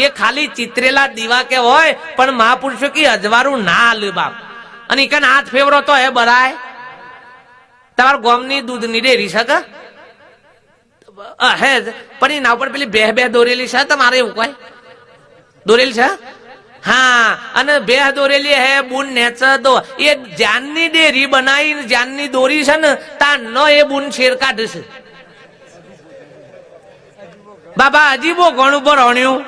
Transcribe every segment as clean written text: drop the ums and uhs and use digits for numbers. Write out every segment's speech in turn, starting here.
એ ખાલી ચિત્રેલા દીવા કે હોય પણ મહાપુરુષો કે અજવાળું ના આલ્યું બાપ. અને ઈકન હાથ ફેવરો તો હે બરાય તમારા ગોમની દૂધની ડેરી છે કે હે પણ એના ઉપર પેલી બે દોરેલી છે તમારે એવું કોઈ દોરેલી છે? હા અને બે દોરેલી હે બુન નેચ દો એ જાનની ડેરી બનાવી જાનની દોરી છે ને તા ન એ બુન શેર કાઢશે બાબા. હજી બહુ ઘણું ભરણ્યું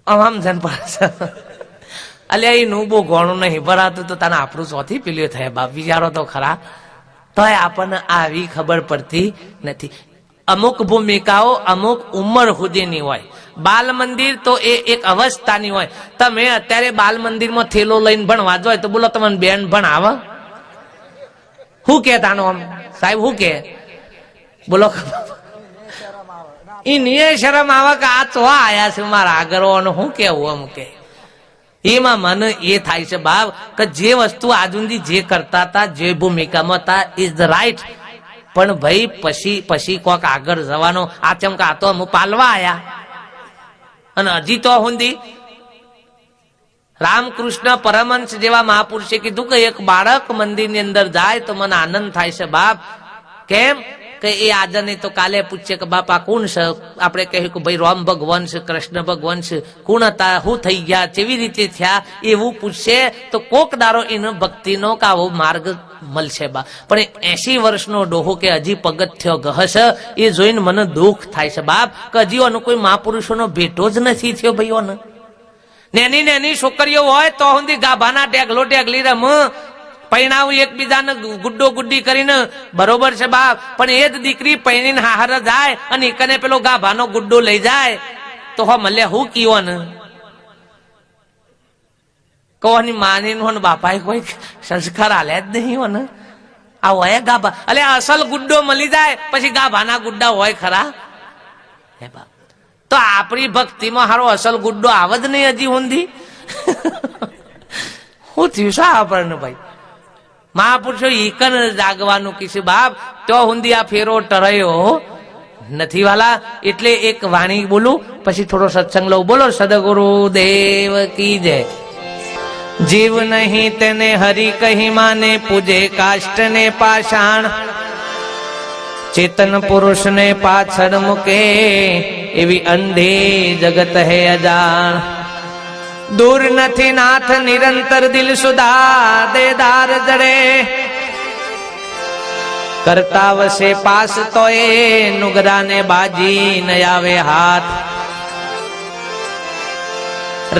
આમ જન પડે અલ્યા એનું બહુ ઘણું નહીં ભરાતું તો તને આપણું ચોથી પીલ્યો થાય બાપ. વિચારો તો ખરા તોય આપણને આવી ખબર પડતી નથી. અમુક ભૂમિકાઓ અમુક ઉંમર સુધીની હોય. બાલ મંદિર તો એ એક અવસ્થાની હોય. તમે અત્યારે બાલ મંદિરમાં થેલો લઈને ભણવા જોઈએ તો બોલો તમને બેન ભણાવે? શું કે તાનો આમ સાહેબ શું કે બોલો? એની શરમ આવે કે આ તો આયા છે મારા આગળ શું કેવું આમ કે એમાં મને એ થાય છે બાપ કે જે વસ્તુ આજુંદી જે કરતા હતા જે ભૂમિકામાં હતા ઇઝ ધ રાઈટ. પણ ભાઈ પછી કોક આગળ જવાનો આ ચમકા તો હું પાલવા આયા અને હજી તો હુંદી રામકૃષ્ણ પરમહંસ જેવા મહાપુરુષે કીધું કે એક બાળક મંદિરની અંદર જાય તો મને આનંદ થાય છે બાપ. કેમ કે એ આજે નહીં તો કાલે પૂછે કે બાપા કોણ છે? આપણે કહ્યું કે ભાઈ રામ ભગવાન છે કૃષ્ણ ભગવાન છે કોણ હતા શું થઈ ગયા કેવી રીતે થયા એવું પૂછશે તો કોક દારો એનો ભક્તિનો કે આવો માર્ગ મળશે બા. પણ 80 વર્ષનો ડોહો કે હજી પગથિયો ઘસ એ જોઈને મને દુઃખ થાય છે બાપ કે હજી કોઈ મહાપુરુષોનો ભેટો જ નથી થયો ભાઈઓને. નેની છોકરીઓ હોય તો સુધી ગાભાના ટેગલો ટેગલી રમ પૈણાવું એકબીજાને ગુડ્ડો ગુડ્ડી કરીને બરોબર છે બાપ. પણ એ જ દીકરી પૈણીને હાહર જાય અને કને પેલો ગાભાનો ગુડ્ડો લઈ જાય તો હો મળે હું કીઓ ને કોની માની ને બાપાએ કોઈ સંસ્કાર આલ્યા જ નહીં હો ને. આ હોય ગાભા અલે અસલ ગુડ્ડો મળી જાય પછી ગાભાના ગુડ્ડા હોય ખરા હે બાપ? તો આપણી ભક્તિમાં હારો અસલ ગુડ્ડો આવે જ નહીં હજી ઊંધી. શું થયું શા આપણને ભાઈ? મહાપુરુષો ઈકન જાગવાનું કીધું બાપ તો હુંદી આ ફેરો ટરાયો નથી વાલા. એટલે એક વાણી બોલું પછી થોડો સત્સંગ લઉં. બોલો સદગુરુ દેવ કી જય. જીવ નહીં તેને હરિ કહી માને પૂજે કાષ્ટ ને પાષાણ ચેતન પુરુષ ને પાછળ મૂકે એવી અંધે જગત હે અજાણ. દૂર નથી નાથ નિરંતર દિલ સુધા દેદાર જડે કરતા વસે પાસ તો એ નુગરા ને બાજી ન આવે હાથ.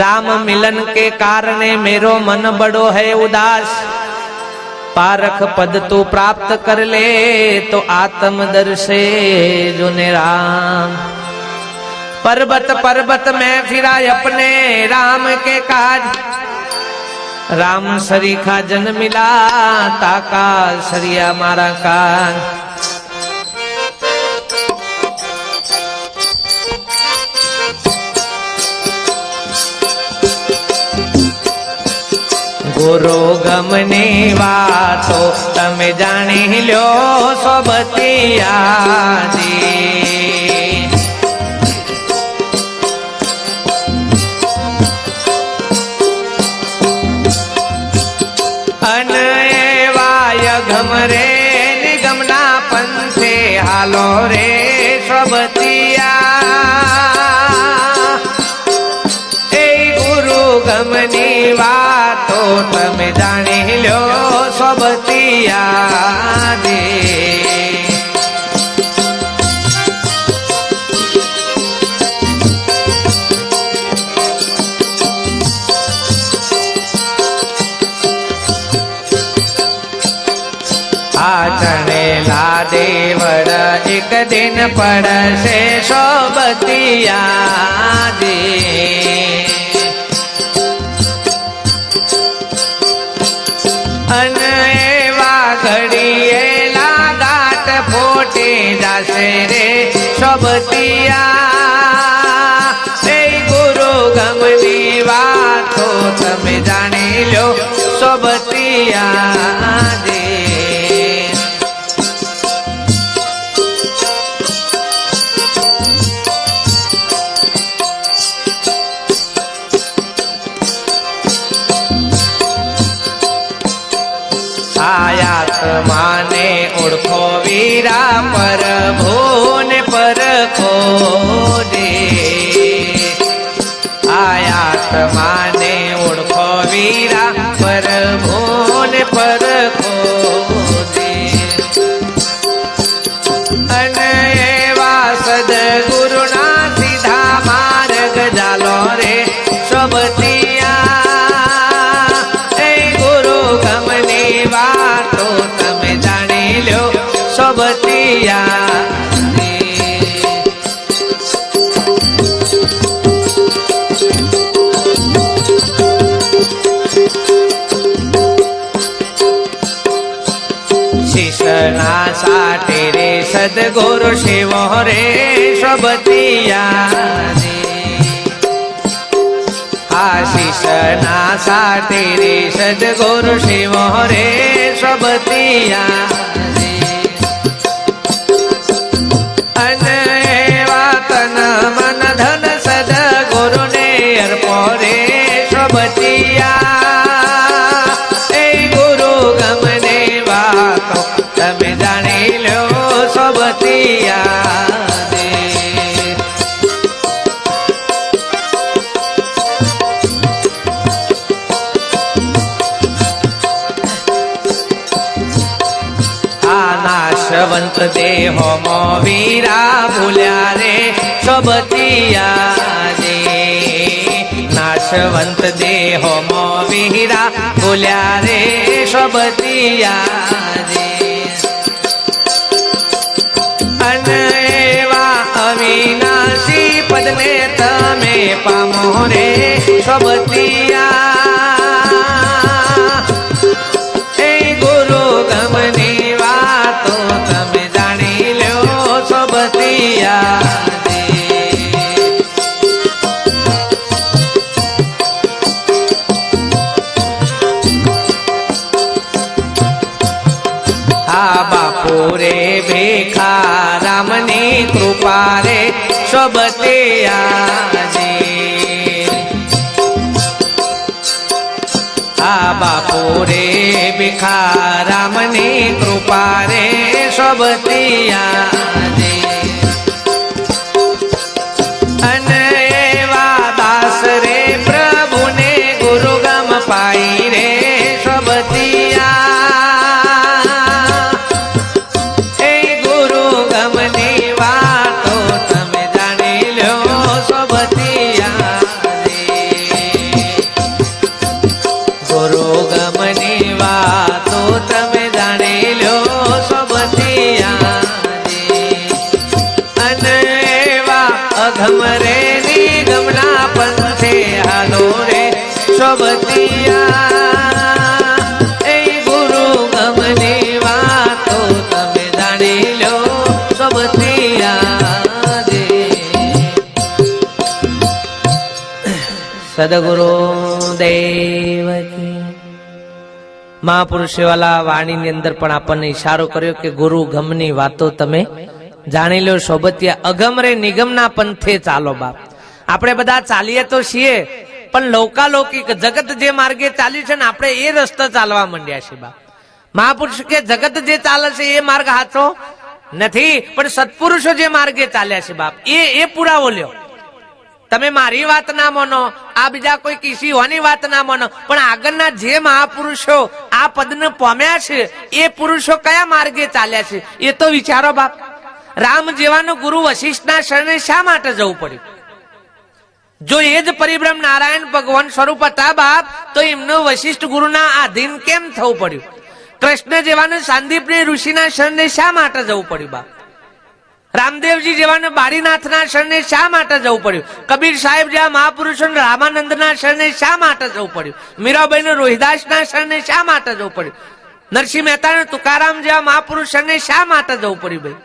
राम मिलन के कारण मेरो मन बड़ो है उदास पारख पद तू प्राप्त कर ले तो आत्म दर्शे जो ने राम. पर्वत पर्वत में फिरा अपने राम के काज राम सरीखा जन मिला ताका सरिया मारा काज. गुरु गमनी वातो तमे जानी लो सोबतियादी अनवाय घमरे निगमना पंथे हालो रे सोबतिया ए गुरु गमनी वातो તમે જાણી લ્યો સોબતિયા દે. આચણેલા દેવળ એક દિન પડશે સોબતિયા દે. ઘડીએલા ગાટ ફોટે જાશે રે સોબતિયા. એ ગુરુ ગમની વાતો તમે જાણી લો સોબતિયા દે. પરખો રે આયાત્માને ઓળખો વીરા પ્રભુને પરખો રે અને એવા સદગુરુના સીધા માર્ગ જાલો રે સોબતિયા એ ગુરુ ગમની વાતો તમે જાણી લો સોબતિયા શિષ્યના સાટે રે સદગુરુ શિવો રે સોબતિયા શિષ્યના સાટે રે સદગુરુ શિવો રે સોબતિયા અને એવા તન મન ધન સદગુરુને અર્પો રે સોબતિયા એ ગુરુ ગમને વાતો તમે જાણી લો સોબતિયા નાશવંત દેહો મો વીરા ભૂલ્યા રે સોબતિયા રે નાશવંત દેહો મો વીરા ભૂલ્યા રે સોબતિયા રે અને એવા અવિનાશી પદને તમે પામો રે સોબતિયા એ ગુરુ ગમની વાતો તમે જાણી લો સોબતિયા હા બાપુ રે ભીખારામની કૃપા રે સોબતિયા આ બાપુ રે ભીખારામની કૃપા રે સોબતિયા અને એવા દાસ રે પ્રભુને ગુરુ ગમ પાઈ રે સોબતિયા એ ગુરુ ગમની વાતો તમે જાણી લો સોબતિયા ગુરુ ગમની વાતો તમે જાણી લો સોબતિયા અને એવા અઘમ રે નિગમના પંથે હાલો રે સોબતિયા એ ગુરુ ગમની વાતો તમે જાણી લો સોબતિયા સદગુરુ દેવ મહાપુરુષ વાલા વાણીની અંદર પણ આપણને ઈશારો કર્યો કે ગુરુ ગમની વાતો તમે જાણી લો સોબતિયા અગમ રે નિગમના પંથે ચાલો બાપ આપણે બધા ચાલીએ તો છીએ પણ લૌકાલૌકિક જગત જે માર્ગે ચાલ્યું છે ને આપણે એ રસ્તા ચાલવા માંડ્યા છે બાપ મહાપુરુષ કે જગત જે ચાલે છે એ માર્ગ સાચો નથી પણ સત્પુરુષો જે માર્ગે ચાલ્યા છે બાપ એ પુરાવો લ્યો તમે મારી વાત ના માનો આ બીજા કોઈ કિસી હોની વાત ના માનો પણ આગળના જે મહાપુરુષો આ પદને પામ્યા છે એ પુરુષો કયા માર્ગે ચાલ્યા છે એ તો વિચારો બાપ રામ જેવાનો ગુરુ વશિષ્ઠના શરણે શા માટે જવું પડ્યું જો એ જ પરિબ્રહ્મ નારાયણ ભગવાન સ્વરૂપ હતા બાપ તો એમનું વશિષ્ઠ ગુરુના આધીન કેમ થવું પડ્યું કૃષ્ણ જેવાને સાંદીપની ઋષિના શરણે શા માટે જવું પડ્યું બાપ રામદેવજી જેવાને બારીનાથના શરણે શા માટે જવું પડ્યું કબીર સાહેબ જેવા મહાપુરુષો રામાનંદના શરણે શા માટે જવું પડ્યું મીરાબાઈ રોહિદાસના શરણે શા માટે જવું પડ્યું નરસિંહ મહેતા તુકારામ જેવા મહાપુરુષ શરણે શા માટે જવું પડ્યું ભાઈ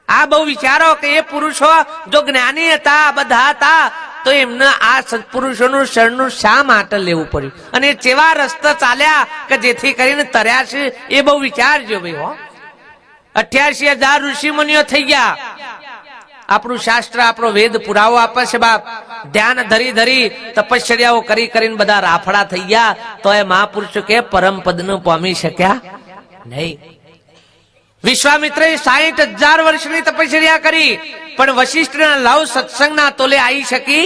આ બહુ વિચારો કે એ પુરુષો જો જ્ઞાની હતા બધા હતા તો એમને આ સત્પુરુષોનું શરણનું શા માટે લેવું પડ્યું અને કેવા રસ્તા ચાલ્યા કે જેથી કરીને તર્યા છે એ બહુ વિચારજો ભાઈ હો 88,000 ઋષિ મુનિઓ થઈ ગયા આપણું શાસ્ત્ર આપણો વેદ પુરાવો આપે છે બાપ ધ્યાન ધરી ધરી તપશ્ચર્યાઓ કરી કરીને બધા રાફડા થઈ ગયા તો એ મહાપુરુષો કે પરમ પદ નું પામી શક્યા નહીં વિશ્વામિત્રે 60,000 વર્ષની તપશ્ચર્યા કરી પણ વશિષ્ઠના લવ સત્સંગના તોલે આવી શકી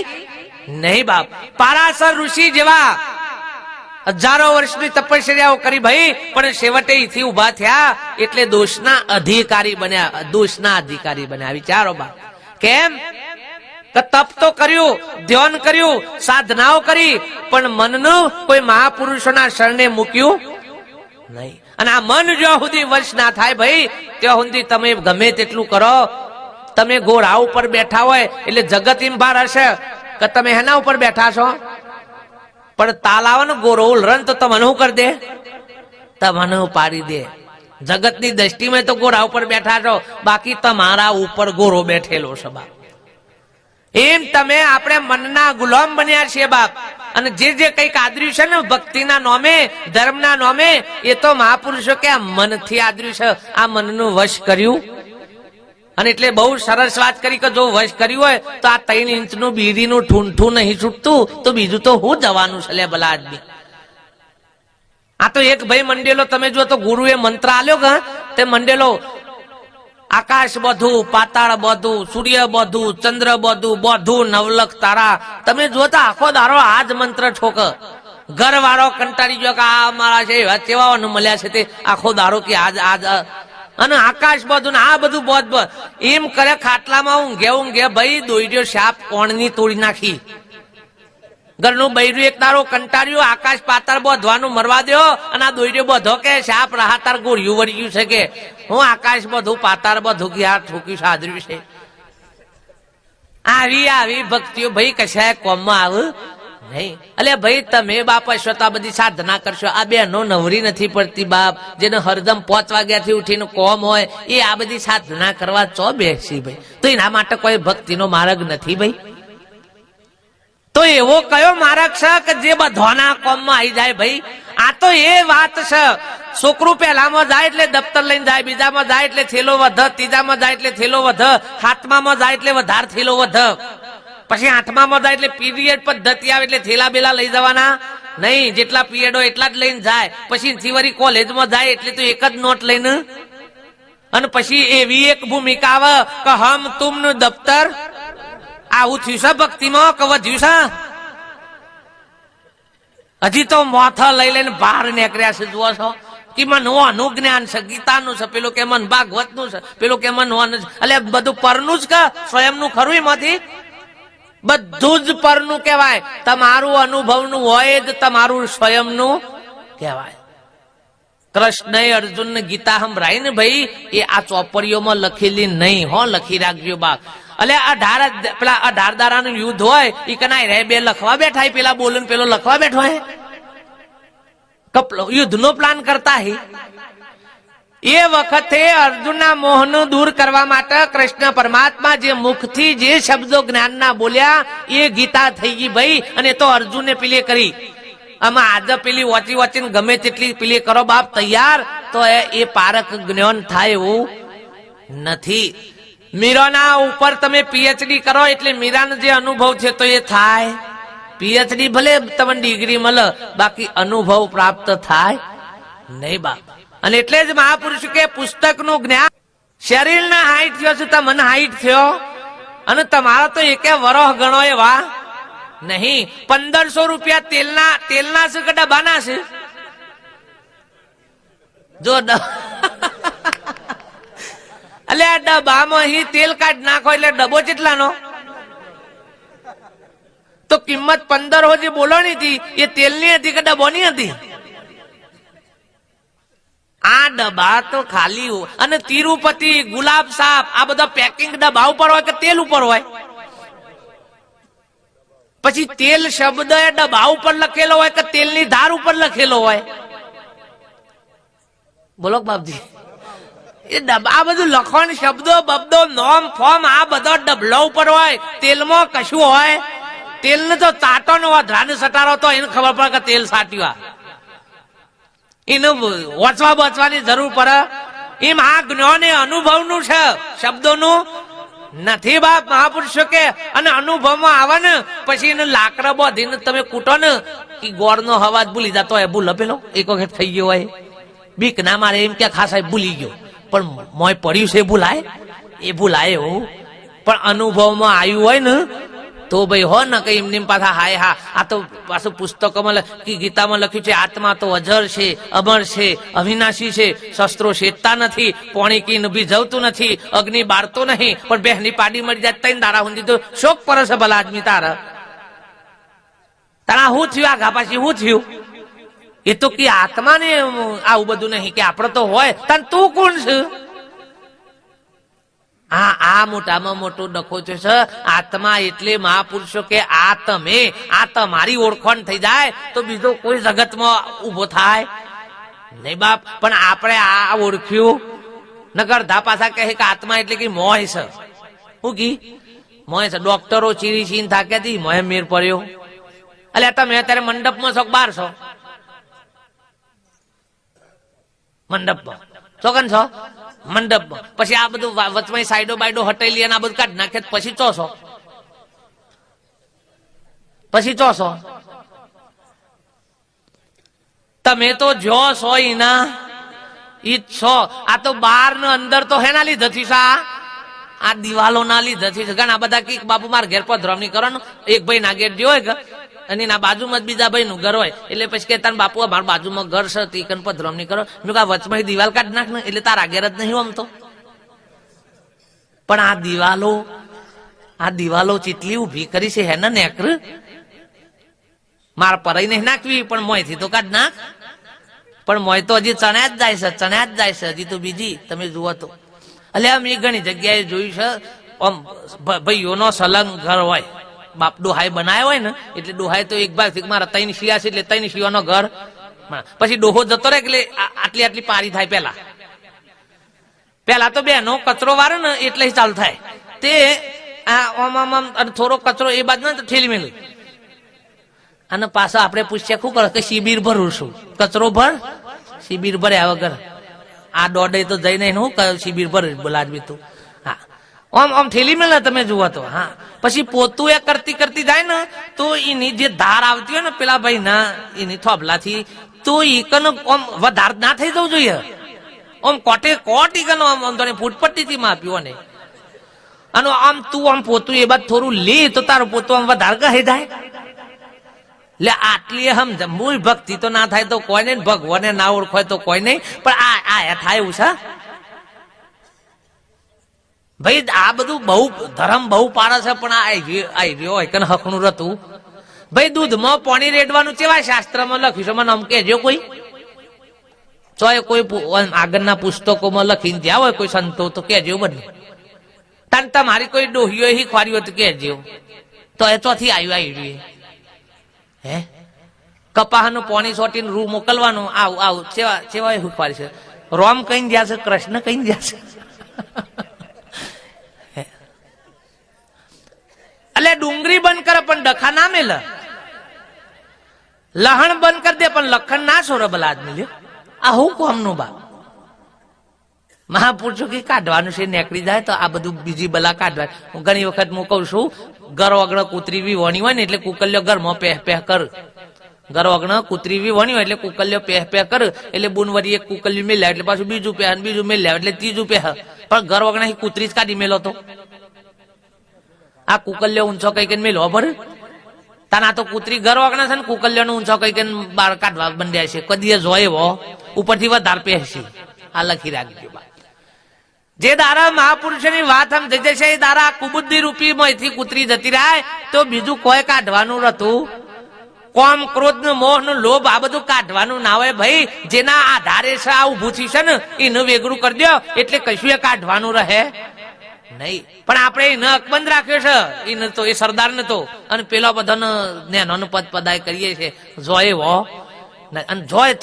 નહીં બાપ. પારાશર ઋષિ જેવા હજારો વર્ષની તપશ્ચર્યાઓ કરી ભાઈ, પણ છેવટે અહીંથી ઉભા થયા એટલે દોષના અધિકારી બન્યા. દોષના અધિકારી બન્યા. વિચારો બાપ, કેમ કે તપ તો કર્યું, ધ્યાન કર્યું, સાધનાઓ કરી, પણ મનનું કોઈ મહાપુરુષોના શરણે મૂક્યું નહીં. અને આ મન જ્યાં સુધી વશ ના થાય ભાઈ, ત્યાં સુધી તમે ગમે તેટલું કરો. તમે ઘોડા ઉપર બેઠા હોય એટલે જગત એમ ભાર હશે કે તમે એના ઉપર બેઠા છો, પણ તાલ આવે ને ગોરો ઉલરન તો તમને શું કરી દે? તમને પાડી દે. જગતની દ્રષ્ટિમાં તો ઘોડા ઉપર બેઠા છો, બાકી તમારા ઉપર ગોરો બેઠેલો છે બાપ. એમ તમે આપણે મનના ગુલામ બન્યા છીએ બાપ. અને જે જે કઈક આદર્યું છે ને ભક્તિના નોમે, ધર્મના નોમે, એ તો મહાપુરુષો કે આ મનથી આદર્યું છે. આ મનનું વશ કર્યું. અને એટલે બહુ સરસ વાત કરી કે જો વશ કર્યું હોય તો આ 3 ઇંચનું બીડીનું ઠૂંઠું નહીં છૂટતું તો બીજું તો હું જવાનું છે લે ભલા આદમી. આ તો એક ભાઈ મંડેલો તમે જો તો ગુરુએ મંત્ર આલ્યો કે તે મંડેલો આકાશ બધું, પાતાળ બધું, સૂર્ય બધું, ચંદ્ર બધું, બધું નવલખ તારા. તમે જો તો આખો દારો આ જ મંત્ર ઠોક. ઘર વાળો કંટાળી ગયો કે આ મારા છે એવા કેવાઓને મળ્યા છે તે આખો દારો કે આજ અને આકાશ બધું ને આ બધું બોધ એમ કરે. ખાટલામાં ઊંઘે ભાઈ દોઈડ્યો સાપ કોણની તોડી નાખી. ઘરનું બૈરું એક દારો કંટાળ્યું, આકાશ પાતાળ બોધવાનું મરવા દો, અને આ દોઈડ્યો બધો કે સાપ રાહતાર ગોળિયું વળ્યું છે કે હું આકાશ બધું પાતાળ બધું કે આ ઠોક્યું સાધર્યું છે. આવી ભક્તિઓ ભાઈ કશાય કોમમાં આવ નહીં. એટલે ભાઈ તમે બાપ હશો તો આ બધી સાધના કરશો. આ બેનો નવરી નથી પડતી બાપ, જેને હરદમ 5 વાગ્યાથી ઉઠીને કોમ હોય એ આ બધી સાધના કરવા ચો બેસી ભાઈ. તો એના માટે કોઈ ભક્તિનો માર્ગ નથી ભાઈ. તો એવો કયો માર્ગ છે કે જે બધાના કોમમાં આવી જાય ભાઈ? આ તો એ વાત છે. છોકરું પહેલામાં જાય એટલે દફતર લઈને જાય, બીજામાં જાય એટલે થેલો વધ, ત્રીજામાં જાય એટલે થેલો વધ, 7મામાં જાય એટલે વધારે થેલો વધ, પછી 8મામાં જાય એટલે પીરિયડ પદ્ધતિ આવે એટલે થેલા બેલા લઈ જવાના નહીં. જેટલા પીરિયડ હોય એટલા જ લઈને જાય. પછી વળી કોલેજમાં જાય એટલે તો એક જ નોટ લઈને. અને પછી એવી એક ભૂમિકા આવે કે હમ તુમનું દફતર. આવું થયું છે ભક્તિમાં કે વધ્યું છે? હજી તો મોથા લઈ લઈને બહાર નીકળ્યા છે. જુઓ છો કે મન આનું જ્ઞાન છે, ગીતાનું છે, પેલું કે મન ભાગવતનું છે, પેલું કે મન એટલે બધું પરનું જ કે સ્વયંનું ખરું? એમાંથી બધું જ પરનું કહેવાય. તમારું અનુભવનું હોય જ તમારું સ્વયંનું કહેવાય. કૃષ્ણએ અર્જુનને ગીતા સંભળાઈ ને ભાઈ, એ આ ચોપડીઓમાં લખેલી નહીં હો, લખી રાખજો બાપ. એટલે 18 દારાનું યુદ્ધ હોય એ કનાય રે બે લખવા બેઠા, પેલા બોલું પેલો લખવા બેઠો હે. યુદ્ધનો પ્લાન કરતા હે. એ વખતે અર્જુનના મોહનું દૂર કરવા માટે કૃષ્ણ પરમાત્મા જે મુખથી જે શબ્દો જ્ઞાનના બોલ્યા એ ગીતા થઈ ગઈ ભાઈ. અને તો અર્જુને પેલી કરી. આમાં આજે પેલી વાંચીને ગમે તેટલી પેલી કરો બાપ તૈયાર, તો એ પારક જ્ઞાન થાય એવું નથી. મીરાના ઉપર તમે પીએચડી કરો એટલે મીરાનો જે અનુભવ છે તો એ થાય. પીએચડી ભલે તમને ડિગ્રી મળે, બાકી અનુભવ પ્રાપ્ત થાય નહીં બાપ. અને એટલે જ મહાપુરુષ કે પુસ્તકનું જ્ઞાન. શરીરના હાઈટ થયો છે તો મન હાઈટ થયો, અને તમારા તો એકે વરહ ગણો એવા નહીં. 1500 રૂપિયા તેલના છે કે ડબ્બાના છે? જો એટલે આ ડબ્બામાં અહીં તેલ કાઢ નાખો એટલે ડબ્બો કેટલાનો? તો કિંમત 1500 જે બોલવાની હતી એ તેલની હતી કે ડબ્બોની હતી? આ ડબ્બા તો ખાલી. અને તિરુપતિ, ગુલાબ સાપ, આ બધા પેકિંગ ડબ્બા ઉપર હોય કે તેલ ઉપર હોય? પછી તેલ શબ્દ એ ડબ્બા ઉપર લખેલો હોય કે તેલની ધાર ઉપર લખેલો હોય? બોલો બાપજી. એ ડબ્બા આ બધું લખવાનું શબ્દો બબ્દો નોમ ફોર્મ આ બધો ડબલા ઉપર હોય. તેલમાં કશું હોય? તેલને તો ચાટો નો ધ્રાન સટારો તો એને ખબર પડે કે તેલ સાટ્યું. એને વાંચવાની જરૂર પડે. એમ આ જ્ઞાન એ અનુભવનું છે, શબ્દોનું નથી બાપ. મહાપુરુષો કે અને અનુભવમાં આવે ને પછી એને લાકડા બાંધીને તમે કૂટો ને કે ગોળનો અવાજ ભૂલી જતો હોય. ભૂલ પેલો એક વખત થઈ ગયો હોય, બીક ના મારે એમ કે ખાસ ભૂલી ગયો. પણ મોય પડ્યું છે એ ભૂલાય એવું પણ અનુભવમાં આવ્યું હોય ને તો ભાઈ હો ને કઈ એમની પાછા હાય હા આ તો પાછું પુસ્તકોમાં ગીતામાં લખ્યું છે આત્મા તો અજર છે અમર છે અવિનાશી છે શસ્ત્રો શેતતા નથી પોણી કી ભી જવતું નથી અગ્નિ બાળતો નહીં પણ બહેની પાડી મળી જાય તૈન દારા હુંદી તો શોક પરસ ભલા આદમી તારા હું થયું આ ઘા પાછી હું થયું એ તો કે આત્માને આવું બધું નહીં કે આપડે તો હોય તને તું કોણ છે આ મોટામાં મોટો ડખો છે આત્મા એટલે મહાપુરુષો કે આ તમે આ તમારી ઓળખાણ થઈ જાય તો બીજો કોઈ જગતમાં ઉભો થાય નહીં બાપ પણ આપણે આ ઓળખ્યું નગર ધા પાછા કહે કે આત્મા એટલે કે મોહ છે શું કી મોહ છે ડોક્ટરો ચીરી છીન થાક્યા હતી મોહ મેર પડ્યો એટલે તમે અત્યારે મંડપમાં છો બાર છો મંડપમાં ચોકન છો મંડપમાં પછી આ બધું વચમાં સાઈડો બાઈડો હટાઈ અને આ બધું કાઢ નાખે પછી ચોસો તમે તો જો છો એના ઈ છો આ તો બહાર ને અંદર તો હેના લીધે આ દિવાલો ના લીધે છે ઘણા બધા કઈક બાપુ માર ઘેર પર ધ્રમની કરવાનું એક ભાઈ ના ઘેર જો અને એના બાજુમાં જ બીજા ભાઈ નું ઘર હોય એટલે પછી કે તાર બાપુ મારા બાજુમાં ઘર છે તીકન પર ધ્રમની કરો મેં કહા વચમાં દિવાલ કાઢ નાખ ને એટલે તારા ઘેર જ નહીં આમ તો પણ આ દિવાલો ચીટલી ઉભી કરી છે હેને નેકર માર પરાઈ નહીં નાખવી પણ મોય થી તો કાઢ નાખ પણ મોય તો હજી ચણ્યા જ જાય છે હજી તો બીજી તમે જુઓ તો એટલે મેં ઘણી જગ્યાએ જોયું છે આમ ભાઈઓનો સલંગ ઘર હોય બાપ ડોહાઈ બનાવ્યો હોય ને એટલે ડોહાઈ તો એક ભાગ મારા ત્રણ શિયા છે એટલે ત્રણ શિયાનો ઘર પછી ડોહો જતો રહે એટલે આટલી પારી થાય પેલા તો બેનો કચરો વારે ને એટલે ચાલુ થાય તે થોડો કચરો એ બાજુ ને ઠેલી મેલું અને પાછા આપણે પૂછ્યા શું કરો કે શિબિર ભરું છું કચરો ભર શિબિર ભર્યા વગર આ દોડે તો જઈને હું શિબિર ભર બોલાડવી તું હા આમ ઠેલી મેલે તમે જુઓ તો હા પછી પોતું એ કરતી જાય ને તો એની જે ધાર આવતી હોય ને પેલા ભાઈ ના એની થોભલાથી તો ઈકન આમ વધાર ના થઈ જવું જોઈએ આમ કોટ ઈકન ફૂટપટ્ટી થી માપ્યું અને આમ તું આમ પોતું એ બાદ થોડું લે તો તારું પોતું આમ વધારે કહે જાય એટલે આટલી સમજ મૂળ ભક્તિ તો ના થાય તો કોઈ નહીં ભગવાને ના ઓળખોય તો કોઈ નહીં પણ આ થાય એવું છે ભાઈ આ બધું બહુ ધર્મ બહુ પાડે છે પણ આ રહ્યો એકન હકનું હતું ભાઈ દૂધમાં પાણી રેડવાનું કેવા શાસ્ત્રમાં લખ્યું છે મને આમ કેજો કોઈ ચોય કોઈ આગળના પુસ્તકોમાં લખીને જ્યાં હોય કોઈ સંતો તો કેજો બને તાન તમારી કોઈ ડોહીઓ ખવારી હોય તો કેજો તો એ ચોથી આવ્યું હે કપાહનું પાણી સોટીને રૂ મોકલવાનું આવું સેવા એ ખવારી છે રોમ કઈ ગયા છે કૃષ્ણ કઈ ગયા છે એટલે ડુંગળી બંધ કરે પણ ડખા ના મેલ લહણ બંધ કરી દે પણ લખણ ના છોડે ભલા આદમી આ હું કોમનું બા મહાપુરુષો કે કાઢવાનું છે નીકળી જાય તો આ બધું બીજી બલા કાઢવા હું ઘણી વખત હું કઉ છું ઘર વગર કૂતરી બી વણી હોય ને એટલે કુકલ્યો ઘરમાં પહે કર ઘર વગર કૂતરી બી વણી હોય એટલે કુકલ્યો પહે કર એટલે બુનવરી એક કુકલ્યું મેલ્યા એટલે પાછું બીજું પહે બીજું મેલ્યા એટલે ત્રીજું પહે પણ ઘર વગર કૂતરી જ કાઢી મેલો તો આ કુકલ્યો ઊંચો કઈ કઈ મેલો ભર તાના તો કૂતરી ઘર વગર છે ને કુકલ્યો નો ઊંચો કઈ કઈ બહાર કાઢવા બંધ્યા છે કદી જોય એવો ઉપરથી વધારે પહેસી આ લખી રાખજો જે દારા મહાપુરુષોની વાત આમ થઈ જશે એ દારા કુબુદ્ધિ રૂપી માંથી કૂતરી જતી રહે તો બીજું કોઈ કાઢવાનું હતું કોમ ક્રોધ નું મોહ નું લોભ આ બધું કાઢવાનું ના હોય ભાઈ જેના આધારે છે આ ઉભું થી છે ને એનું વેગરું કરી દો એટલે કશું એ કાઢવાનું રહે નહીં પણ આપણે એને અકબંધ રાખ્યો છે એને તો એ સરદાર ને તો અને પેલો બધાને નેનો પદ પદાય કરીએ છે જોય એવો અને જોય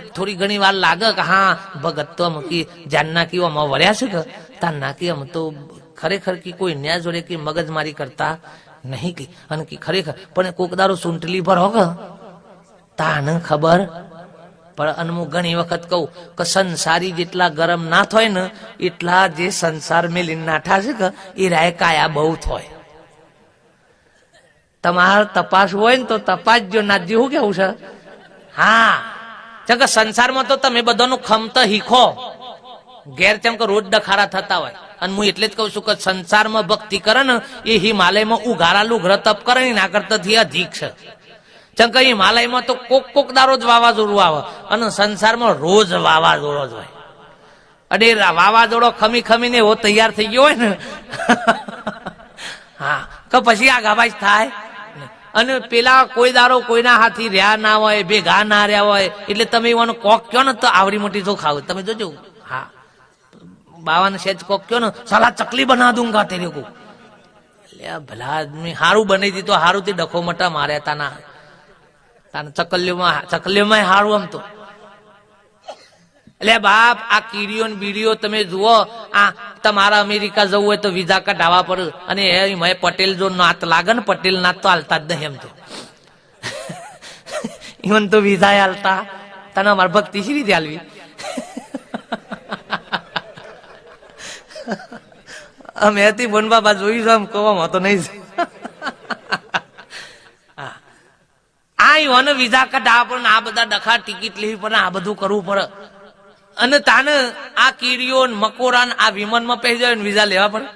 થોડી ઘણી વાર લાગે કે હા ભગત તો કી જાનના કી અમે વળ્યા છે કે તાર નાકી અમે તો ખરેખર કી કોઈ ન્યા જોડે કી મગજમારી કરતા નહીં કી અને કી ખરેખર પણ કોક દારો સુંટલી પર હોગ તાને ખબર પણ અને હું ઘણી વખત કહું કે સંસારી જેટલા ગરમ ના થાય ને એટલા જે સંસાર મેલી નાઠા છે કે એ રાય કાયા બહુ થાય તમારે તપાસ હોય ને તો તપાસ જો નાજી હું કેવું છે હા સંસારમાં તો તમે બધાનું ખમત હીખો ઘેર ચમ કે રોજ ડખારા થતા હોય. અને હું એટલે જ કઉ છું કે સંસારમાં ભક્તિ કરે ને એ હિમાલયમાં ઉઘારાલું ઘર તપ કરે ને ના કરતાથી અધિક છે. ચમ કે હિમાલયમાં તો કોક દારો જ વાવાઝોડું આવે અને સંસારમાં રોજ વાવાઝોડો જ હોય. અરે વાવાઝોડો ખમી ખમીને એવો તૈયાર થઈ ગયો હોય ને હા કે પછી આ ગાભાઈ થાય. અને પેલા કોઈ દારો કોઈના હાથી રહ્યા ના હોય, ભેગા ના રહ્યા હોય, એટલે તમે એવાનો કોક કયો ને તો આવડી મોટી તો ખાવ તમે જોજો. હા બાવાને સેજ કોક કયો ને સાલા ચકલી બના દઉંગા તેરે કો. એટલે ભલા આદમી હારું બનાવી દીધું, હારું થી ડખો મટા માર્યા તાના ચકલીઓમાં હારું આમ તો. એટલે બાપ આ કીડીઓ ને બીડીઓ તમે જુઓ, આ તમારા અમેરિકા જવું હોય તો વિઝા કઢાવવા પડે. અને એ પટેલ જો નાત લાગે ને પટેલ નાત તો હાલતા જ નહીં. એમ તો ઈવન તો વિઝા હાલતા તને અમારી ભક્તિ શી રીતે હાલવી. અમે હતી બોન બાબા જોઈ આમ કવામાં તો નહીં. આ ઈવન વિઝા કઢાવવા પડે, આ બધા ડખા ટિકિટ લેવી પડે, આ બધું કરવું પડે. અને તાને આ કીડીઓ મકોરા આ વિમાનમાં પહેરી જાય ને વિઝા લેવા પડે.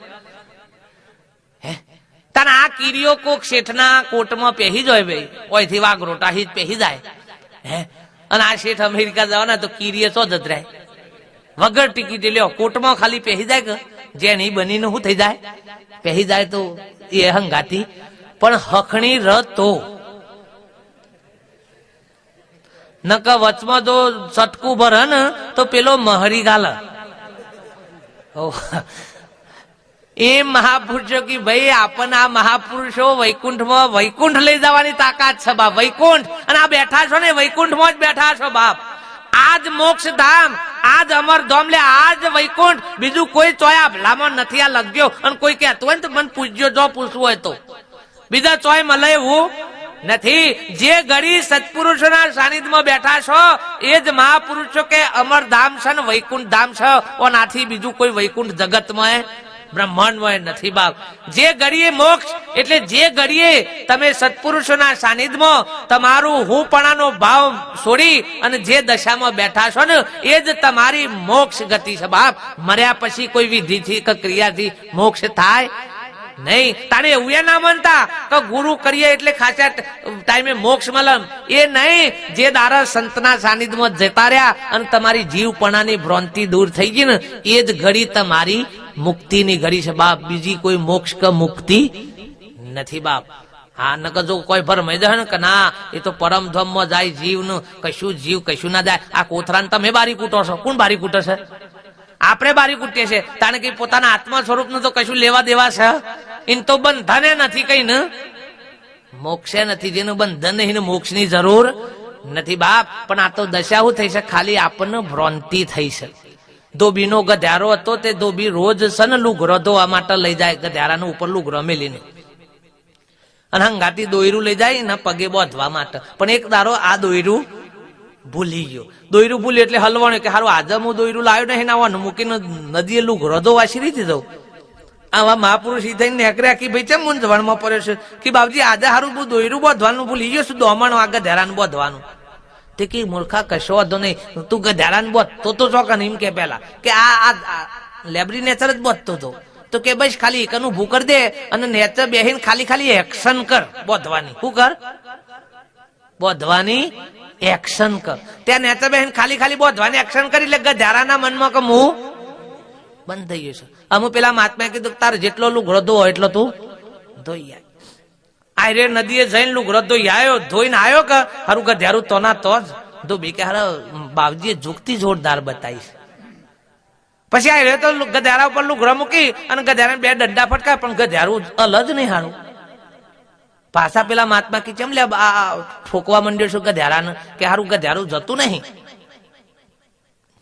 હે તાને આ કીડીઓ કોક શેઠના કોટમાં પહેરી જાય ભાઈ, ઓયથી વાઘરોટા જ પહેરી જાય. હે અને આ શેઠ અમેરિકા જવાના તો કીડીએ તો જત રહે વગર ટિકિટ લ્યો કોટમાં ખાલી પહેરી જાય કે જેની બનીને શું થઈ જાય પહેરી જાય તો એ હંગાતી. પણ હખણી ર તો નકા વચમાં જો સટકું ભરે ને તો પેલો મહરી ગાલ. એમ મહાપુરુષો કે ભાઈ આપણને આ મહાપુરુષો વૈકુંઠમાં વૈકુંઠ લઈ જવાની તાકાત છે બાપ. વૈકુંઠ અને આ બેઠા છો ને વૈકુંઠમાં જ બેઠા છો બાપ. આજ મોક્ષ ધામ, આજ અમરધામ, લે આજ વૈકુંઠ. બીજું કોઈ ચોયા ભલામાં નથી આ લગ્યો. અને કોઈ કહેતું હોય ને તો મને પૂછજો, જો પૂછવું હોય તો. બીજા ચોય મળે એવું નથી. જે ઘડી સત્પુરુષોના સાનિધ્યમાં બેઠા છો એ જ મહાપુરુષો કે અમરધામ છે ને વૈકુંઠ ધામ છે. ઓનાથી બીજું કોઈ વૈકુંઠ જગતમાં બ્રહ્માંડમાં નથી બાપ. જે ઘડીએ મોક્ષ એટલે જે ઘડીએ તમે સત્પુરુષોના સાનિધ્યમાં તમારું હુંપણાનો ભાવ છોડી અને જે દશામાં બેઠા છો ને એ જ તમારી મોક્ષ ગતિ છે બાપ. મર્યા પછી કોઈ વિધિથી કે ક્રિયાથી મોક્ષ થાય નહીં. તારે એવું એ ના માનતા કે ગુરુ કરીએ એટલે ખાસા ટાઈમે મોક્ષ મળે એ નહીં. જે દારા સંતના સાનિધ્યમાં જતા રહ્યા અને તમારી જીવપણાની ભ્રાંતિ દૂર થઈ ગઈ ને એ જ ઘડી તમારી મુક્તિની ઘડી છે બાપ. બીજી કોઈ મોક્ષ કે મુક્તિ નથી બાપ. હા નકર જો કોઈ ભરમાઈ જાય ને કે ના એ તો પરમધામમાં જાય જીવ નું જીવ કશું ના જાય. આ કોથરાને તમે બારી કૂટો છો, કોણ બારી કૂટે છે? આપણે બારી કૂટીએ છે. તાને કઈ પોતાના આત્મા સ્વરૂપ નું તો કશું લેવા દેવા છે? ઇન તો બંધને નથી કઈ ને મોક્ષે નથી. જેનું બંધન નહીં મોક્ષ ની જરૂર નથી બાપ. પણ આ તો દશા શું થઈ છે, ખાલી આપણને ભ્રાંતિ થઈ છે. ધોબીનો ગધ્યારો હતો તે ધોબી રોજ છે ને લુગરો ધોવા માટે લઈ જાય ગધ્યારાનું ઉપર લુગરો મેલીને અને હંગાતી દોયરું લઈ જાય ને પગે બાંધવા માટે. પણ એક દારો આ દોયરું ભૂલી ગયો. દોયરું ભૂલ્યું એટલે હલવાણું કે હારું આજે હું દોયરું લાવ્યો નહીં નાવાનું મૂકીને નદીએ લુગરો ધોવા શી રીતે દઉં. આવા મહાપુરુષ થઈને નેકર્યા કે ભાઈ ચમ મૂંઝવણમાં પડ્યો છે કે બાપજી આજે હારું બહુ દોયરું બાંધવાનું ભૂલી ગયો છું, દોમણ આગળ ધેરાન બાંધવાનું. તે કે મૂર્ખા કશો વાંધો નહીં, તું ગધેરાન બોધ તો ચોકન એમ કે પેલા કે આ લેબરી નેચર જ બોધતો હતો. તો કે બસ ખાલી એકનું ભૂ કરી દે અને નેચર બેહીને ખાલી એક્શન કર બોધવાની. શું કર? બોધવાની એક્શન કર. ત્યાં નેચર બેહીને ખાલી બોધવાની એક્શન કરી એટલે ગધેરાના મનમાં કે હું બંધ થઈ ગયું છે. અમુક પેલા મહાત્માએ કીધું તારે જેટલો લુગડો ધો એટલો તું ધોઈ આય. આ રે નદીએ જઈને લુગડો ધોઈ આવ્યો, ધોઈને આવ્યો કે હારું ગધેરું તો ના તો જ ધોબી કે હારા બાપજીએ જુગતી જોરદાર બતાવી. પછી આ રે તો ગધેરા ઉપર લુગડો મૂકી અને ગધેરાને બે ડંડા ફટકાય પણ ગધેરું અલગ નહીં હારું. પાછા પેલા મહાત્મા કે ચમ લે ઠોકવા માંડ્યો છું ગધેરાને કે હારું ગધેરું જતું નહીં.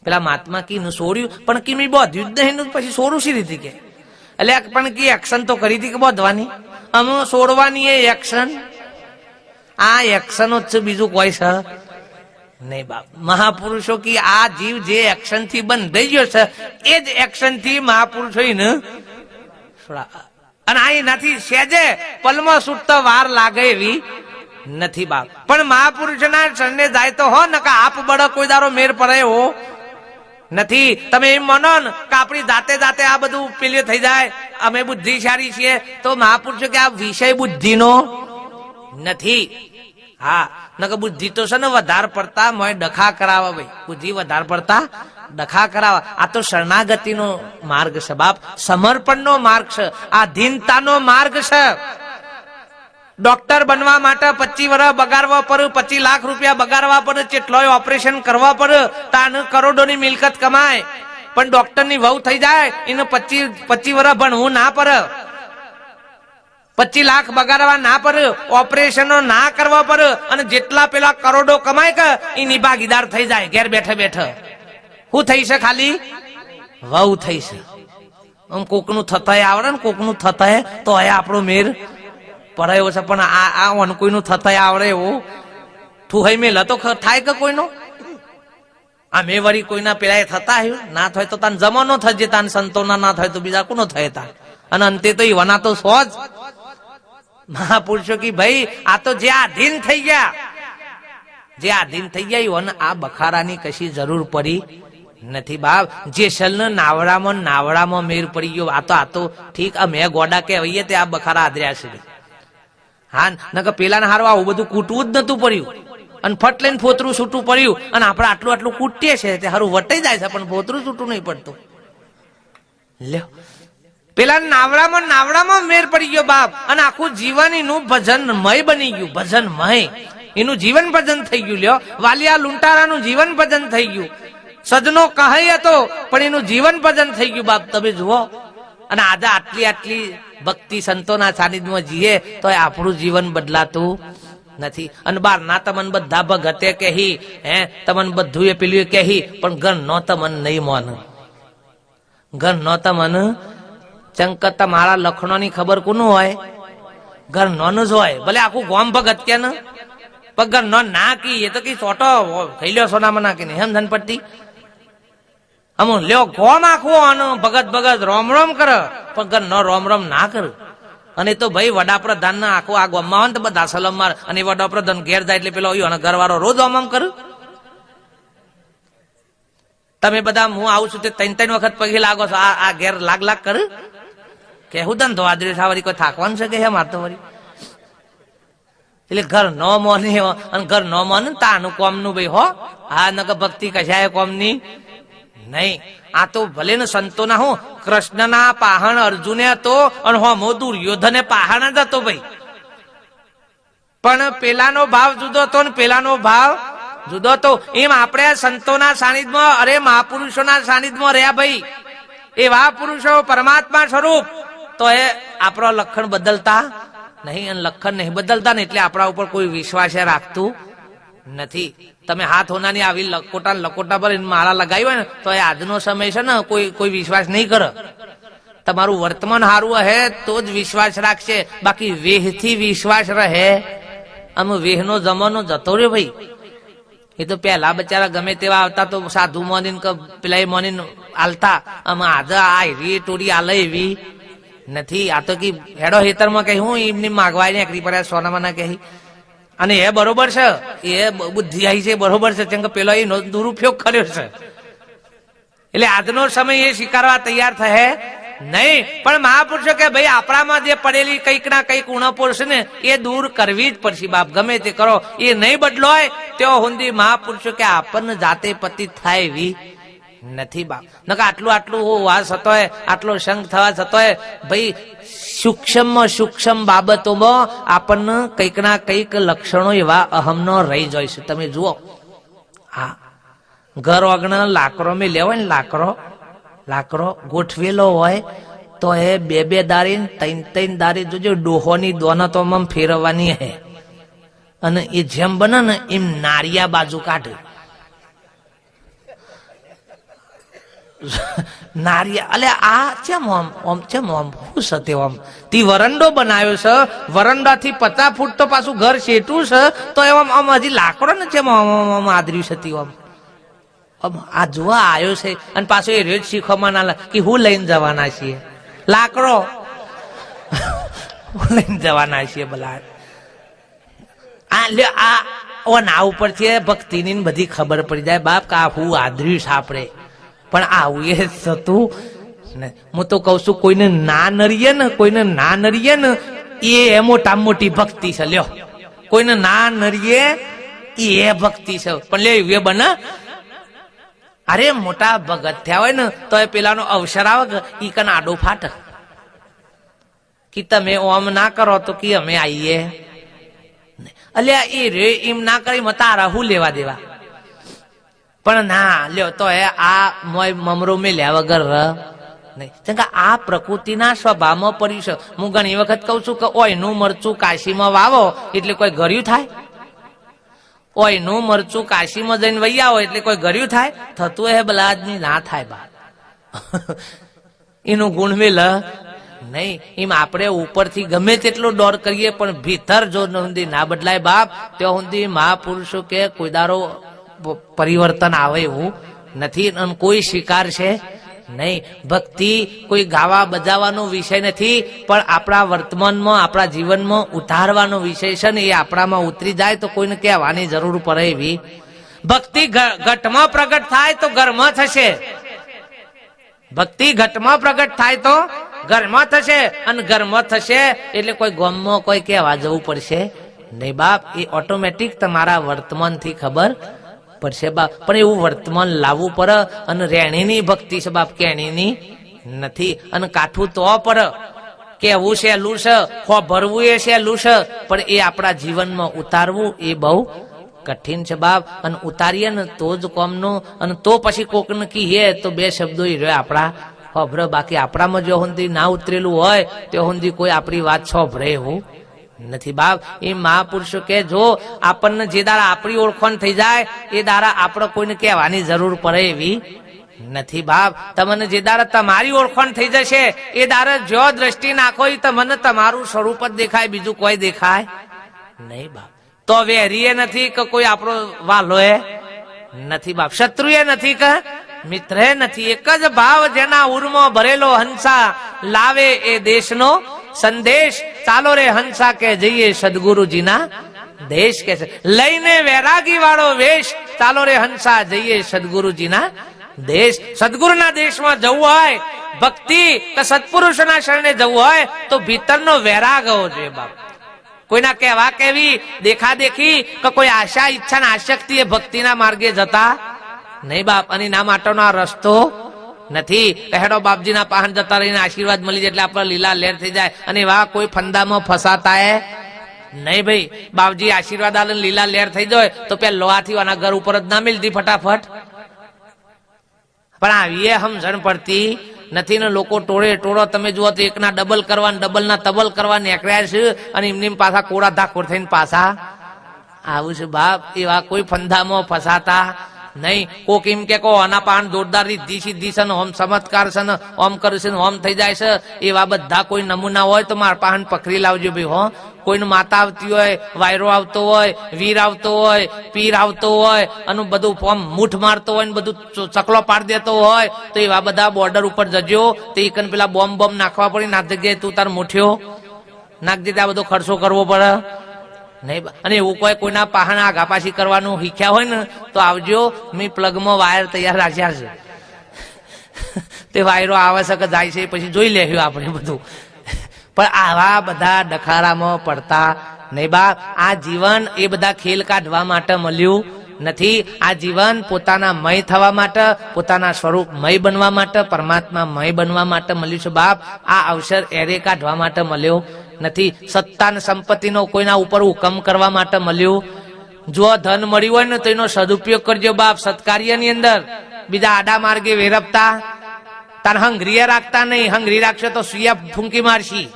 પેલા મહાત્મા કી છોડ્યું પણ કી બોધ્યું જ નહીં. પછી છોડું શી રીતે કે એટલે પણ કી એક્શન તો કરી હતી કે બોધવાની અમે છોડવાની એ એક્શન. આ એક્શન જ છે, બીજું કોઈ છે નહીં બાપ. મહાપુરુષો કે આ જીવ જે એક્શન થી બંધાઈ ગયો છે એ જ એક્શન થી મહાપુરુષો ને અને આ એનાથી સેજે પલમાં છૂટતા વાર લાગે એવી નથી બાપ. પણ મહાપુરુષના શરણે જાય તો હો નકા આપ બળ કોઈ દારો મેર પડે હો નથી. તમે એમ માનો ને કે આપણી જાતે જાતે આ બધું પેલું થઈ જાય, અમે બુદ્ધિશાળી છીએ, તો મહાપુરુષો કે આ વિષય બુદ્ધિનો નથી. હા, નકર બુદ્ધિ તો છે ને વધારે પડતા મોય ડખા કરાવે ભાઈ, બુદ્ધિ વધારે પડતા ડખા કરાવે. આ તો શરણાગતિનો માર્ગ છે બાપ, સમર્પણનો માર્ગ છે, આધીનતાનો માર્ગ છે. ડોક્ટર બનવા માટે 25 વર્ષ બગાડવા પડે, 25 લાખ રૂપિયા બગાડવા પડે, કેટલોય ઓપરેશન કરવા પડે, તાને કરોડોની મિલકત કમાય. પણ ડોક્ટર ની વહુ થઈ જાય એને 25 વર્ષ ભણવું ના પડે, 25 લાખ બગાડવા ના પડે, ઓપરેશનો ના કરવા પડે, અને જેટલા પેલા કરોડો કમાય કે એની ભાગીદાર થઈ જાય ઘેર બેઠે બેઠે. શું થઈ છે? ખાલી વહુ થઈ છે. આમ કોકનું થતા આવડે ને કોકનું થતા તો એ આપણો મેર પડાયો છે, પણ આ કોઈનું થતા આવડે એવું ઠુહાઈ મેલ તો થાય કે કોઈનો? આ મેં વળી કોઈના પેલા થતા આવ્યું ના થાય તો તાન જમાનો થજે, તાન સંતોના ના થાય તો બીજા કોનો થાય તા? અને અંતે તો એ વના તો સો જ. મહાપુરુષો કે ભાઈ આ તો જે આધીન થઈ ગયા, જે આધીન થઈ ગયા વન આ બખારાની કશી જરૂર પડી નથી બાપ. જે શલ નાવડામાં મેર પડી ગયો, આ તો ઠીક, આ મેં ગોડા કહેવાય તે આ બખારા આદર્યા છે. હા, નકર પેલા હારું આવું બધું કૂટવું જ નતું પડ્યું, અને ફટ લઈને ફોતરું છૂટું પડ્યું, અને આપણે આટલું આટલું કૂટીએ છે તે હારું વટાઈ જાય છે, પણ ફોતરું છૂટું નહીં પડતું. લ્યો, પેલા નાવડામાં મેર પડી ગયો બાપ, અને આખું જીવન એનું ભજનમય બની ગયું, ભજનમય એનું જીવન ભજન થઈ ગયું. લ્યો, વાલિયા લુંટારાનું જીવન ભજન થઈ ગયું. સજનો કહે હતો પણ એનું જીવન ભજન થઈ ગયું બાપ. તમે જુઓ, અને આજે આટલી ભક્તિ સંતોના સાનિધ્યમાં જીએ તો આપણું જીવન બદલાતું નથી. અને બાર ના તમને બધા ભગતે કહી, હે તમને બધું એ પેલું કહી, પણ ઘર નો તમને નહીં મોન, ઘર નો તમને ચંક તમારા લખણોની ખબર કોનું હોય? ઘર નોનું જ હોય. ભલે આખું ગોમ ભગત કે ને, પણ ઘર નો ના કી એ તો કઈ છોટો ખાઈ લ્યો સોનામાં નાખીને હેમ ધન પડતી. અમુ લ્યો ગોમ આખું ભગત રોમ રોમ કરે, પણ ઘર નો રોમ રોમ ના કરે. અને તો ભાઈ વડાપ્રધાન ના આખું આ ગોમમાં હોય ને તો બધા સલમ માર, અને વડાપ્રધાન ઘેર જાય એટલે પેલો ઘર વાળો રોજ ઓમ કરે. તમે બધા હું આવું છું તે 3 વખત પગે લાગો છો, આ ઘેર લાગ કરે કેવું ધંધો આદરી સાવરી કોઈ થાકવાનું છે કે હે મારતો વળી? એટલે ઘર નો મોને, અને ઘર નો મોને તાનું કોમ નું ભાઈ હો. હા, નકર ભક્તિ કશાય કોમ ની નહીં. આ તો ભલે ને સંતો ના હું કૃષ્ણના પાહણ અર્જુને હતો, અને હોમો દુર્યોધને પાહણ જ હતો ભાઈ, પણ પેલાનો ભાવ જુદો હતો ને પેલાનો ભાવ જુદો હતો. એમ આપણે સંતોના સાનિધ્યમાં, અરે મહાપુરુષોના સાનિધ્યમાં રહ્યા ભાઈ, એવા પુરુષો પરમાત્મા સ્વરૂપ, તો એ આપણો લક્ષણ બદલતા નહીં, અને લક્ષણ નહીં બદલતા ને એટલે આપણા ઉપર કોઈ વિશ્વાસ રાખતું નથી. તમે હાથ હોનાની આવી લકોટા પર માળા લગાવી હોય ને તો એ આજનો સમય છે ને કોઈ વિશ્વાસ નહીં કરે. તમારું વર્તમાન હારું હે તો જ વિશ્વાસ રાખશે, બાકી વેહ થી વિશ્વાસ રહે. આમ વેહનો જમાનો જતો રહ્યો ભાઈ. એ તો પેલા બચારા ગમે તેવા આવતા તો સાધુ મોનીને કે પેલા મોનીને આલતા, આમાં આજે આ એવી ટોરી આલે એવી નથી. આ તો કે હેડો હેતરમાં કહી હું એમની માગવાય ને એકરી પર સોનામાં ના કહી. અને એ બરોબર છે, એ બુદ્ધિ આવી છે બરોબર છે, કેમ કે પેલો એ દુરુપયોગ કર્યો છે. એટલે આજનો સમય એ સ્વીકારવા તૈયાર થશે નહીં. પણ મહાપુરુષો કે ભાઈ આપણામાં જે પડેલી કંઈક ના કંઈક ઉણપો છે ને એ દૂર કરવી જ પડશે બાપ, ગમે તે કરો. એ નહીં બદલોય તેઓ હુંદી મહાપુરુષો કે આપણને જાતે પતિત થાય એવી નથી બાપ. નકા આટલું વાસ હતો, આટલો સંગ થવા છતો ભાઈ સૂક્ષ્મ બાબતોમાં આપણને કંઈક ના કંઈક લક્ષણો એવા અહમનો રહી જાય છે. તમે જુઓ, હા, ઘર ઓગણ લાકરો મેં લેવાય ને, લાકરો ગોઠવેલો હોય તો એ 2 દારી 3 દારી જોજો ડોહોની દોના તો આમ ફેરવવાની હે, અને એ જેમ બને ને એમ નારિયા બાજુ કાઢે. નારિયા અલે આ ચેમ આમ શું છે આમ તી વરંડો બનાવ્યો છે, વરંડાથી 50 ફૂટ તો પાછું ઘર શેટું છે, તો આમ હજી લાકડો ને ચેમ આમ આદર્યું છે તી આમ આ જોવા આવ્યો છે. અને પાછો એ રેટ શીખવામાં ના કે હું લઈને જવાના છીએ લાકડો, લઈને જવાના છીએ ભલા. આ ઉપરથી ભક્તિની બધી ખબર પડી જાય બાપ કે આ હું આદર્યું છે આપણે. પણ આવું એ થતું ને. હું તો કઉ છું કોઈને ના નરીએ ને એ મોટા મોટી ભક્તિ છે. લ્યો, કોઈને ના નરીએ એ ભક્તિ છે. પણ લે એ બને, અરે મોટા ભગત થયા હોય ને તો એ પેલાનો અવસર આવે ઈ કન આડો ફાટ કે તમે ઓમ ના કરો તો કે અમે આવીએ. અલ્યા એ રે એમ ના કરી તારા હું લેવા દેવા. પણ ના લ્યો તો એ આ મોય મમરો મેલ્યા વગર નહીં. આ પ્રકૃતિના સ્વભાવમાં પડ્યું છે. હું ઘણી વખત કઉ છું કે ઓયનું મરચું કાશીમાં વાવો એટલે કોઈ ગર્યું થાય? ઓયનું મરચું કાશીમાં જઈને વહી આવો એટલે કોઈ ગર્યું થાય? થતું એ બલાદની ના થાય બા. એનું ગુણ મેલ નહીં. એમ આપણે ઉપરથી ગમે તેટલો દોર કરીએ પણ ભીતર જો સુધી ના બદલાય બાપ, ત્યાં સુધી મહાપુરુષો કે કોઈ દારો પરિવર્તન આવે એવું નથી. અને કોઈ સ્વીકાર છે નહીં. ભક્તિ કોઈ ગાવા બજાવવાનો વિષય નથી, પણ આપણા વર્તમાનમાં આપણા જીવનમાં ઉતારવાનો વિષય છે ને. એ આપણામાં ઉતરી જાય તો કોઈને કહેવાની જરૂર પડે એવી. ભક્તિ ઘટમાં પ્રગટ થાય તો ઘરમાં થશે. ભક્તિ ઘટમાં પ્રગટ થાય તો ઘરમાં થશે, અને ઘરમાં થશે એટલે કોઈ ગામમાં કોઈ કહેવા જવું પડશે નહીં બાપ. એ ઓટોમેટિક તમારા વર્તમાનથી ખબર પડશે બાપ. પણ એવું વર્તમાન લાવવું પડે. અને રેણીની ભક્તિ છે બાપ, કેણીની નથી. અને કાઠું તો પર કેવું સહેલું છે, ખો ભરવું એ સહેલું છે, પણ એ આપણા જીવનમાં ઉતારવું એ બહુ કઠિન છે બાપ. અને ઉતારીએ ને તો જ કોમનું. અને તો પછી કોકને કહીએ તો બે શબ્દો એ રહ્યો આપણા ખોભરે. બાકી આપણામાં જો સુધી ના ઉતરેલું હોય તો સુધી કોઈ આપણી વાત છોભરે એવું નથી બાપ. એ મહાપુરુષો કે જો આપણને જે દારા આપણી ઓળખાણ થઈ જાય એ દારા આપણે કોઈને કહેવાની જરૂર પડે એવી નથી બાપ. તમને જે દારા તમારી ઓળખાણ થઈ જશે એ દારા જો દ્રષ્ટિ નાખો એ તમને તમારું સ્વરૂપ જ દેખાય, બીજું કોઈ દેખાય નહીં બાપ. તો વેરીએ નથી કે કોઈ આપણો વાલો એ નથી બાપ, શત્રુ એ નથી કે મિત્ર એ નથી. એક જ ભાવ જેના ઉર્મો ભરેલો હંસા લાવે એ દેશનો સંદેશ. ચાલો રે હંસા કે જઈએ સદગુરુજીના દેશ કે છે. લઈને વૈરાગી વાળો વેશ, ચાલો રે હંસા જઈએ સદગુરુજીના દેશ. સદગુરુના દેશમાં જવું હોય, ભક્તિ કે સત્પુરુષના શરણે જવું હોય તો ભીતરનો વૈરાગ હોવો જોઈએ બાપ. કોઈના કહેવા કેવી દેખા દેખી કે કોઈ આશા ઈચ્છા ને આશક્તિ એ ભક્તિના માર્ગે જતા નહીં બાપ. અને ના માટેનો આ રસ્તો નથી. હેડો બાપજીના પાહન જતા રહીને આશીર્વાદ મળી જાય એટલે આપણે લીલા લેર થઈ જાય. અને એવા કોઈ ફંદામાં ફસાતા એ નહીં ભાઈ. બાપજી આશીર્વાદ આલે લીલા લેર થઈ જાય તો પેલા લોહાથી આના ઘર ઉપર જ ના મિલતી ફટાફટ. પણ આવીએ સમજણ પડતી નથી ને. લોકો ટોળે તમે જુઓ તો એકના ડબલ કરવા, ડબલ ના તબલ કરવા નીકળ્યા છે, અને એમની પાછા કોડા ધાકોર થઈને પાછા આવું છે બાપ. એવા કોઈ ફંદામાં ફસાતા નહીં. કોક એમ કે આના પાન જોરદાર રીધી સીધી છે ને ઓમ ચમત્કાર છે ને ઓમ કરે છે ને ઓમ થઈ જાય છે, એવા બધા કોઈ નમૂના હોય તો મારા પાન પકડી લાવજો ભાઈ. હો, કોઈને માતા આવતી હોય, વાયરો આવતો હોય, વીર આવતો હોય, પીર આવતો હોય, અને બધું ફોર્મ મૂઠ મારતો હોય ને બધું ચકલો પાડી દેતો હોય તો એવા બધા બોર્ડર ઉપર જજો તો એકન પેલા બોમ્બ નાખવા પડે. ના જગ્યાએ તું તાર મુઠ્યો નાખજે, ત્યાં બધો ખર્ચો કરવો પડે નહીં. અને એવું કોઈ કોઈના પાહણ આઘાપાછી કરવાનું શીખ્યા હોય ને તો આવજો. મેં પ્લગમાં વાયર તૈયાર રાખ્યા છે. તે વાયરો આવે છે કે જાય છે પછી જોઈ લેશું આપણે બધું. પણ આવા બધા ડખારામાં પડતા નહીં બાપ. આ જીવન એ બધા ખેલ કાઢવા માટે મળ્યું નથી. આ જીવન પોતાના મય થવા માટે, પોતાના સ્વરૂપ મય બનવા માટે, પરમાત્મા મય બનવા માટે મળ્યું છે બાપ. આ અવસર એરે કાઢવા માટે મળ્યો નથી. સત્તા ને સંપત્તિનો કોઈના ઉપર હુકમ કરવા માટે મળ્યું. જો ધન મળ્યું હોય ને તો એનો સદુપયોગ કરજો બાપ. સત્કાર્યની અંદર બીજા આડા માર્ગે વેરપતા તાર હંગરીએ રાખતા નહીં. હંગરી રાખશે તો સુયા ફૂંકી મારશી.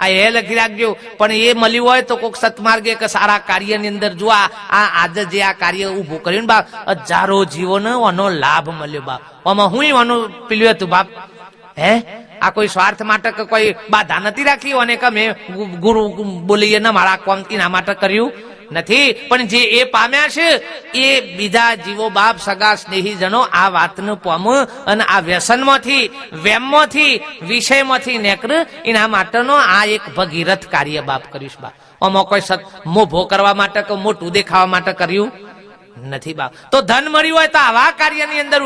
આ એ લખી રાખજો. પણ એ મળ્યું હોય તો કોઈક સત્માર્ગે કે સારા કાર્યની અંદર જો આજે જે આ કાર્ય ઉભું કર્યું ને બાપ, હજારો જીવોને આનો લાભ મળ્યો બાપ. આમાં હું આનું પીલ્યું હતું બાપ. હે, આ કોઈ સ્વાર્થ માટે કે કોઈ બાધા નથી રાખી અને કે મેં ગુરુ બોલીએ ને મારા કોમ એના માટે કર્યું નથી. પણ જે એ પામ્યા છે એ બીજા જીવો બાપ, સગા સ્નેહીજનો આ વાતનું પામ અને આ વ્યસનમાંથી, વેમમાંથી, વિષયમાંથી નેકર એના માટેનો આ એક ભગીરથ કાર્ય બાપ કર્યું બાપ. આમાં કોઈ મોભો કરવા માટે કે મોટું દેખાવા માટે કર્યું નથી બાપ. તો ધન મળ્યું હોય તો આવા કાર્યની અંદર